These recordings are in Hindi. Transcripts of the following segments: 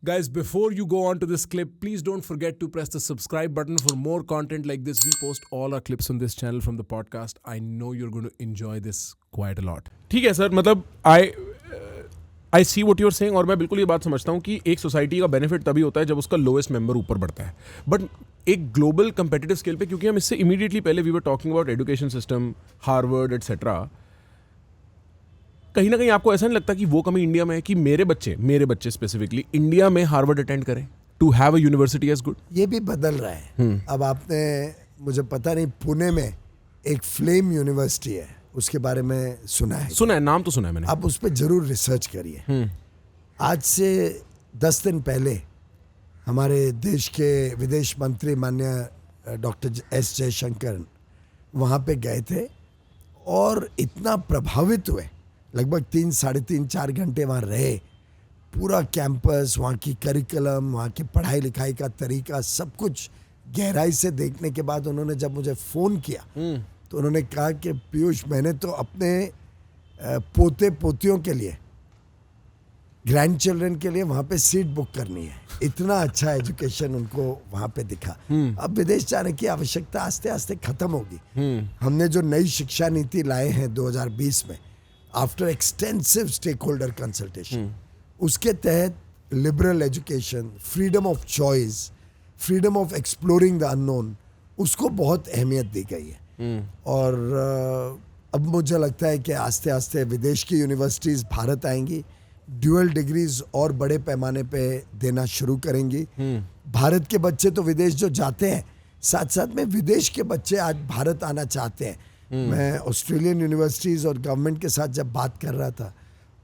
Guys, before you go on to this clip, please don't forget to press the subscribe button for more content like this. We post all our clips on this channel from the podcast. I know you're going to enjoy this quite a lot. ठीक है सर, मतलब आई सी वॉट यूर सेइंग, और मैं बिल्कुल ये बात समझता हूँ कि एक सोसाइटी का बेनिफिट तभी होता है जब उसका लोएस्ट मेंबर ऊपर बढ़ता है. बट एक ग्लोबल कंपेटिटिव स्केल पे, क्योंकि हम इससे इमीडिएटली पहले we were talking about education system, Harvard etcetera, कहीं ना कहीं आपको ऐसा नहीं लगता कि वो कमी इंडिया में है कि मेरे बच्चे स्पेसिफिकली इंडिया में हार्वर्ड अटेंड करें to have a university as good? ये भी बदल रहा है. अब आपने, मुझे पता नहीं, पुणे में एक फ्लेम यूनिवर्सिटी है, उसके बारे में सुना है? नाम तो सुना है मैंने. आप उस पर जरूर रिसर्च करिए. आज से 10 दिन पहले हमारे देश के विदेश मंत्री माननीय डॉक्टर एस जयशंकर वहाँ पे गए थे और इतना प्रभावित हुए, लगभग 3, साढ़े 3, 4 घंटे वहाँ रहे. पूरा कैंपस, वहाँ की करिकुलम, वहाँ की पढ़ाई लिखाई का तरीका, सब कुछ गहराई से देखने के बाद उन्होंने जब मुझे फ़ोन किया तो उन्होंने कहा कि पीयूष, मैंने तो अपने पोते पोतियों के लिए, ग्रैंड चिल्ड्रन के लिए वहाँ पे सीट बुक करनी है. इतना अच्छा एजुकेशन उनको वहाँ पे दिखा. अब विदेश जाने की आवश्यकता आस्ते आस्ते खत्म होगी. हमने जो नई शिक्षा नीति लाए हैं 2020 में, after extensive stake holder consultation, उसके तहत liberal education, freedom of choice, freedom of exploring the unknown, उसको बहुत अहमियत दी गई है. और अब मुझे लगता है कि आस्ते आस्ते विदेश की यूनिवर्सिटीज़ भारत आएंगी, ड्यूअल डिग्रीज और बड़े पैमाने पे देना शुरू करेंगी. भारत के बच्चे तो विदेश जो जाते हैं, साथ साथ में विदेश के बच्चे आज भारत आना चाहते हैं. मैं ऑस्ट्रेलियन यूनिवर्सिटीज़ और गवर्नमेंट के साथ जब बात कर रहा था,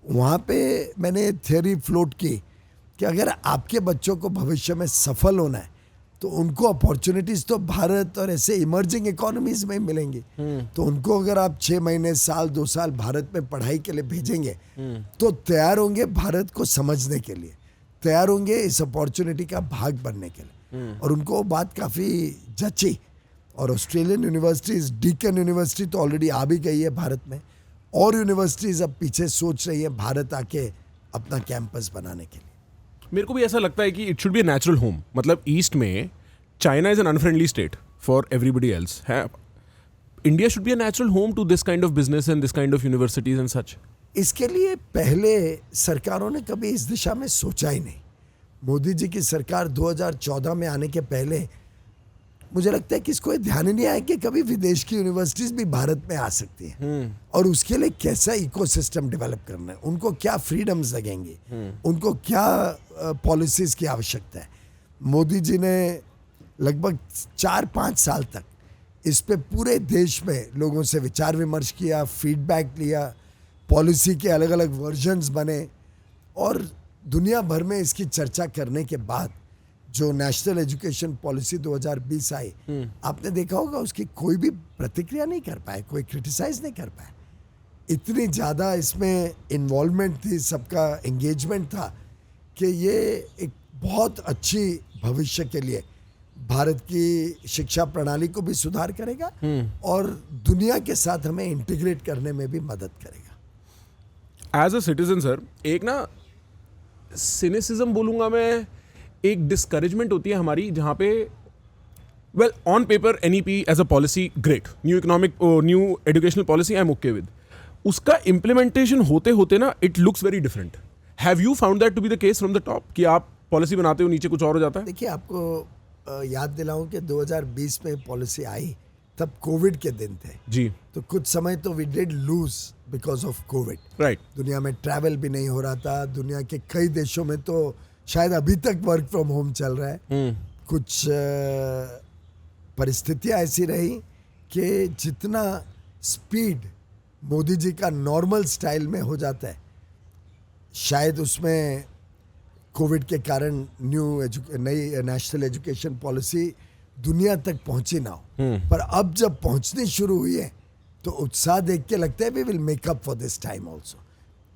वहाँ पे मैंने थियोरी फ्लोट की कि अगर आपके बच्चों को भविष्य में सफल होना है तो उनको अपॉर्चुनिटीज़ तो भारत और ऐसे इमर्जिंग इकोनॉमीज़ में मिलेंगी. तो उनको अगर आप 6 महीने, साल, 2 साल भारत में पढ़ाई के लिए भेजेंगे तो तैयार होंगे भारत को समझने के लिए, तैयार होंगे इस अपॉर्चुनिटी का भाग बनने के लिए. और उनको बात काफ़ी जची. और ऑस्ट्रेलियन यूनिवर्सिटीज़, डीकन यूनिवर्सिटी तो ऑलरेडी आ भी गई है भारत में, और यूनिवर्सिटीज़ अब पीछे सोच रही है भारत आके अपना कैंपस बनाने के लिए. मेरे को भी ऐसा लगता है कि it should be a natural home. मतलब ईस्ट में China is an unfriendly state for everybody else है. India should be a natural home to this kind of business and this kind of universities and such. इसके लिए पहले सरकारों ने कभी इस दिशा में सोचा ही नहीं. मोदी जी की सरकार 2014 में आने के पहले मुझे लगता है कि इसको ध्यान ही नहीं आया कि कभी विदेश की यूनिवर्सिटीज़ भी भारत में आ सकती हैं. और उसके लिए कैसा इकोसिस्टम डेवलप करना है, उनको क्या फ्रीडम्स लगेंगी, उनको क्या पॉलिसीज़ की आवश्यकता है. मोदी जी ने लगभग 4-5 साल तक इस पे पूरे देश में लोगों से विचार विमर्श किया, फीडबैक लिया, पॉलिसी के अलग अलग वर्जन्स बने, और दुनिया भर में इसकी चर्चा करने के बाद जो नेशनल एजुकेशन पॉलिसी 2020 आई, आपने देखा होगा उसकी कोई भी प्रतिक्रिया नहीं कर पाए, कोई क्रिटिसाइज नहीं कर पाए. इतनी ज़्यादा इसमें इन्वॉल्वमेंट थी, सबका एंगेजमेंट था कि ये एक बहुत अच्छी भविष्य के लिए भारत की शिक्षा प्रणाली को भी सुधार करेगा और दुनिया के साथ हमें इंटीग्रेट करने में भी मदद करेगा. एज अ सिटीजन सर, एक ना सिनिसिज्म बोलूँगा मैं, एक डिस्करेजमेंट होती है हमारी, जहाँ पे well on paper NEP as a policy great, new educational policy I am okay with. उसका इम्प्लीमेंटेशन होते होते ना it looks very different. Have you found that to be the case from the top कि आप पॉलिसी बनाते हो, नीचे कुछ और हो जाता है? देखिए, आपको याद दिलाऊं कि 2020 में पॉलिसी आई, तब कोविड के दिन थे जी. तो कुछ समय तो we did lose because of covid. Right. दुनिया में ट्रैवल भी नहीं हो रहा था. दुनिया के कई देशों में तो शायद अभी तक वर्क फ्रॉम होम चल रहा है. कुछ परिस्थितियां ऐसी रही कि जितना स्पीड मोदी जी का नॉर्मल स्टाइल में हो जाता है, शायद उसमें कोविड के कारण नई नेशनल एजुकेशन पॉलिसी दुनिया तक पहुंची ना हो. पर अब जब पहुंचनी शुरू हुई है तो उत्साह देख के लगता है we will make up for this time also.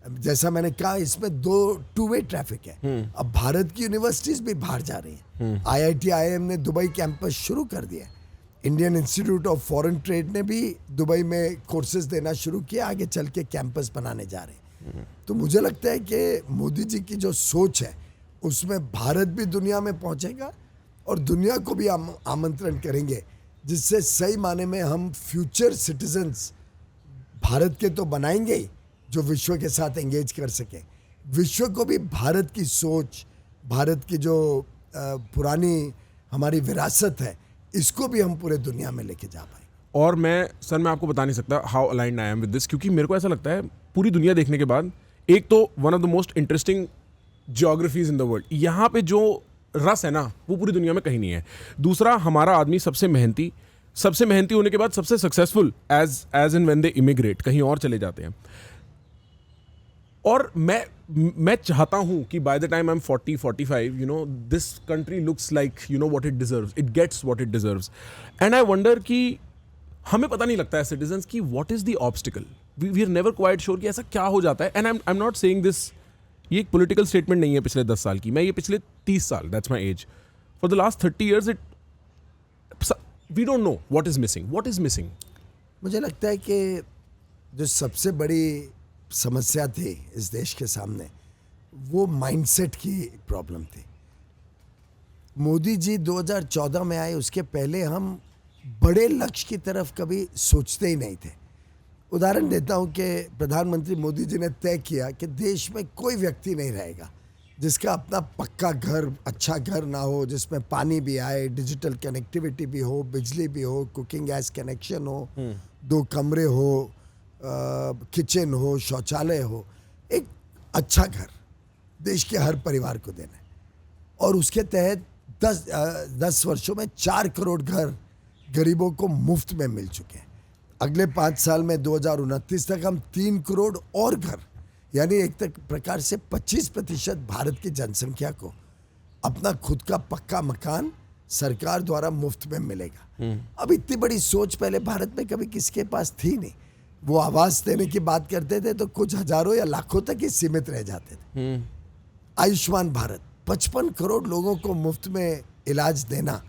जैसा मैंने कहा, इसमें 2 वे ट्रैफिक है. अब भारत की यूनिवर्सिटीज भी बाहर जा रही हैं. IIT IIM ने दुबई कैंपस शुरू कर दिया. Indian institute of foreign trade ने भी दुबई में कोर्सेज देना शुरू किया, आगे चल के कैंपस बनाने जा रहे हैं. तो मुझे लगता है कि मोदी जी की जो सोच है उसमें भारत भी दुनिया में पहुंचेगा और दुनिया को भी आमंत्रण करेंगे, जिससे सही माने में हम फ्यूचर सिटीजन्स भारत के तो बनाएंगे ही, जो विश्व के साथ एंगेज कर सकें। विश्व को भी भारत की सोच, भारत की जो पुरानी हमारी विरासत है, इसको भी हम पूरे दुनिया में लेके जा पाएंगे। और मैं आपको बता नहीं सकता how aligned I am with this, क्योंकि मेरे को ऐसा लगता है पूरी दुनिया देखने के बाद, एक तो one of the most interesting geographies in the world, यहाँ पे जो रस है ना वो पूरी दुनिया में कहीं नहीं है। दूसरा, हमारा आदमी सबसे मेहनती होने के बाद सबसे successful as in when they emigrate, कहीं और चले जाते हैं। और मैं चाहता हूं कि by the time I am 40-45, you know, this country looks like, you know, what it deserves, it gets what it deserves. And I wonder कि हमें पता नहीं लगता है सिटीजन्स की what is the obstacle, we are never quite sure कि ऐसा क्या हो जाता है। And I am not saying this, ये एक पॉलिटिकल स्टेटमेंट नहीं है पिछले 10 साल की, मैं ये पिछले 30 साल, that's my age, for the last 30 years we don't know what is missing. मुझे लगता है कि जो सबसे बड़ी समस्या थी इस देश के सामने, वो माइंडसेट की प्रॉब्लम थी। मोदी जी 2014 में आए, उसके पहले हम बड़े लक्ष्य की तरफ कभी सोचते ही नहीं थे। उदाहरण देता हूं कि प्रधानमंत्री मोदी जी ने तय किया कि देश में कोई व्यक्ति नहीं रहेगा जिसका अपना पक्का घर, अच्छा घर ना हो, जिसमें पानी भी आए, डिजिटल कनेक्टिविटी भी हो, बिजली भी हो, कुकिंग गैस कनेक्शन हो, 2 कमरे हो, किचन हो, शौचालय हो, एक अच्छा घर देश के हर परिवार को देना है। और उसके तहत 10 वर्षों में 4 करोड़ घर गरीबों को मुफ्त में मिल चुके हैं। अगले 5 साल में 2029 तक हम 3 करोड़ और घर, यानी एक तक प्रकार से 25% भारत की जनसंख्या को अपना खुद का पक्का मकान सरकार द्वारा मुफ्त में मिलेगा। अब इतनी बड़ी सोच पहले भारत में कभी किसके पास थी नहीं। वो आवास देने की बात करते थे तो कुछ हजारों या लाखों तक ही सीमित रह जाते थे। आयुष्मान भारत, 55 करोड़ लोगों को मुफ्त में इलाज देना,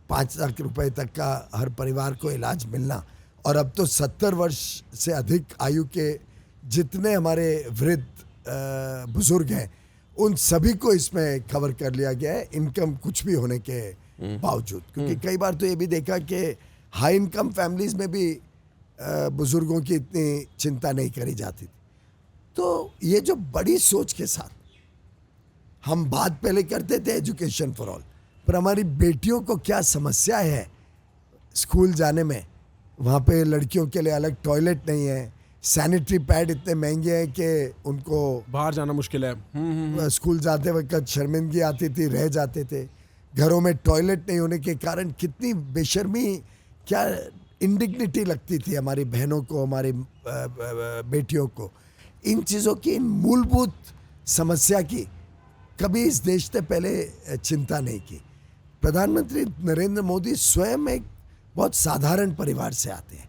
5 लाख रुपए तक का हर परिवार को इलाज मिलना, और अब तो 70 वर्ष से अधिक आयु के जितने हमारे वृद्ध बुजुर्ग हैं, उन सभी को इसमें कवर कर लिया गया है, इनकम कुछ भी होने के बावजूद। क्योंकि कई बार तो ये भी देखा कि हाई इनकम फैमिलीज में भी बुजुर्गों की इतनी चिंता नहीं करी जाती थी। तो ये जो बड़ी सोच के साथ हम बात पहले करते थे एजुकेशन फॉर ऑल, पर हमारी बेटियों को क्या समस्या है स्कूल जाने में, वहाँ पे लड़कियों के लिए अलग टॉयलेट नहीं है, सैनिटरी पैड इतने महंगे हैं कि उनको बाहर जाना मुश्किल है, स्कूल जाते वक्त शर्मिंदगी आती थी, रह जाते थे। घरों में टॉयलेट नहीं होने के कारण कितनी बेशर्मी, क्या इंडिग्निटी लगती थी हमारी बहनों को, हमारी बेटियों को। इन चीज़ों की, इन मूलभूत समस्या की कभी इस देश ने पहले चिंता नहीं की। प्रधानमंत्री नरेंद्र मोदी स्वयं एक बहुत साधारण परिवार से आते हैं।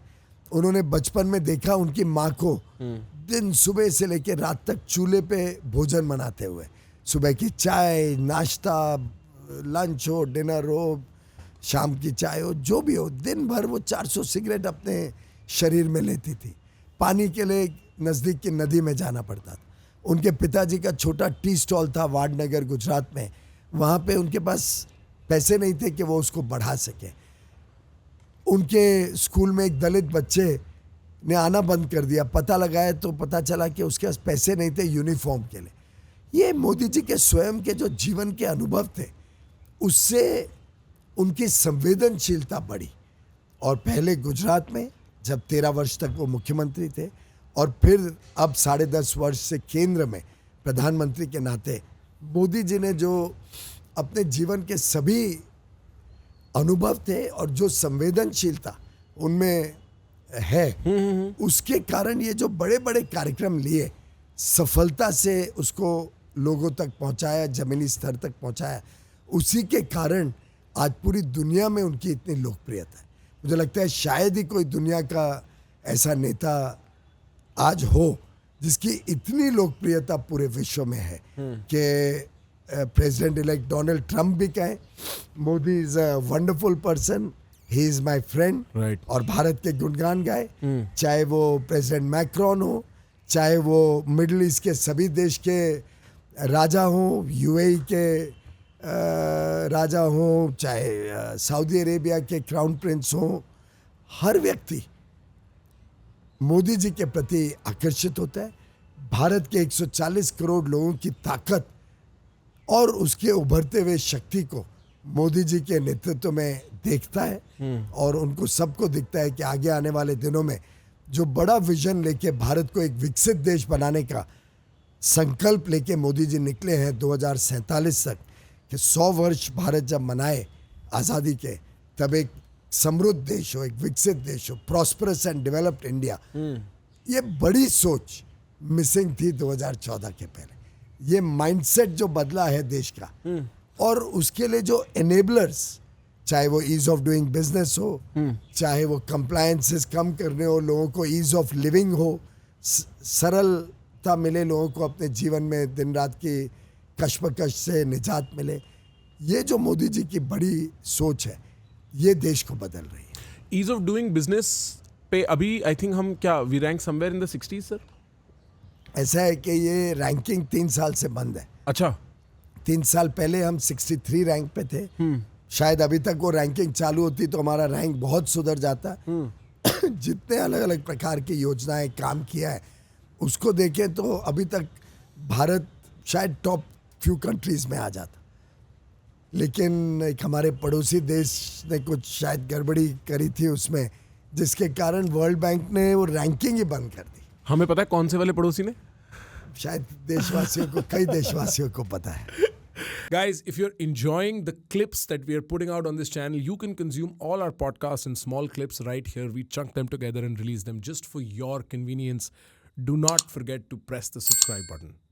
उन्होंने बचपन में देखा उनकी माँ को दिन सुबह से लेकर रात तक चूल्हे पे भोजन बनाते हुए, सुबह की चाय, नाश्ता, लंच हो, डिनर हो, शाम की चाय हो, जो भी हो, दिन भर वो 400 सिगरेट अपने शरीर में लेती थी। पानी के लिए नज़दीक की नदी में जाना पड़ता था। उनके पिताजी का छोटा टी स्टॉल था वाडनगर गुजरात में, वहाँ पे उनके पास पैसे नहीं थे कि वो उसको बढ़ा सके। उनके स्कूल में एक दलित बच्चे ने आना बंद कर दिया, पता लगाया तो पता चला कि उसके पास पैसे नहीं थे यूनिफॉर्म के लिए। ये मोदी जी के स्वयं के जो जीवन के अनुभव थे, उससे उनकी संवेदनशीलता बढ़ी। और पहले गुजरात में जब 13 वर्ष तक वो मुख्यमंत्री थे, और फिर अब 10.5 वर्ष से केंद्र में प्रधानमंत्री के नाते मोदी जी ने जो अपने जीवन के सभी अनुभव थे और जो संवेदनशीलता उनमें है, उसके कारण ये जो बड़े बड़े कार्यक्रम लिए, सफलता से उसको लोगों तक पहुंचाया, जमीनी स्तर तक पहुंचाया, उसी के कारण आज पूरी दुनिया में उनकी इतनी लोकप्रियता है। मुझे लगता है शायद ही कोई दुनिया का ऐसा नेता आज हो जिसकी इतनी लोकप्रियता पूरे विश्व में है कि प्रेसिडेंट इलेक्ट डोनाल्ड ट्रंप भी कहें Modi is a wonderful person, he is my friend, और भारत के गुणगान गाए, चाहे वो प्रेसिडेंट मैक्रोन हो, चाहे वो मिडिल ईस्ट के सभी देश के राजा हों, यूएई के राजा हों, चाहे सऊदी अरेबिया के क्राउन प्रिंस हों, हर व्यक्ति मोदी जी के प्रति आकर्षित होता है। भारत के 140 करोड़ लोगों की ताकत और उसके उभरते हुए शक्ति को मोदी जी के नेतृत्व में देखता है और उनको सबको दिखता है कि आगे आने वाले दिनों में जो बड़ा विजन लेके भारत को एक विकसित देश बनाने का संकल्प लेके मोदी जी निकले हैं 2047 तक, कि 100 वर्ष भारत जब मनाए आज़ादी के, तब एक समृद्ध देश हो, एक विकसित देश हो, प्रॉस्परस एंड डेवलप्ड इंडिया। ये बड़ी सोच मिसिंग थी 2014 के पहले। ये माइंडसेट जो बदला है देश का, और उसके लिए जो एनेबलर्स, चाहे वो ईज ऑफ डूइंग बिजनेस हो, चाहे वो कंप्लायंसेस कम करने हो, लोगों को ईज ऑफ लिविंग हो, सरलता मिले लोगों को अपने जीवन में, दिन रात की कश्मकश से निजात मिले, ये जो मोदी जी की बड़ी सोच है, ये देश को बदल रही है। ईज ऑफ डूइंग बिजनेस पे अभी आई थिंक हम क्या we rank somewhere in the 60s sir? ऐसा है कि ये रैंकिंग 3 साल से बंद है। अच्छा। 3 साल पहले हम 63 रैंक पे थे। शायद अभी तक वो रैंकिंग चालू होती तो हमारा रैंक बहुत सुधर जाता। जितने अलग अलग प्रकार की योजनाएं काम किया है उसको देखें तो अभी तक भारत शायद टॉप फ्यू कंट्रीज में आ जाता, लेकिन एक हमारे पड़ोसी देश ने कुछ शायद गड़बड़ी करी थी उसमें, जिसके कारण वर्ल्ड बैंक ने वो रैंकिंग ही बंद कर दी। हमें पता है कौन से वाले पड़ोसी ने? शायद देशवासियों को, कई देशवासियों को पता है। Guys, if you're enjoying the clips that we are putting out on this channel, you can consume all our podcasts in small clips right here. We chunk them together and release them just for your convenience. Do not forget to press the subscribe button.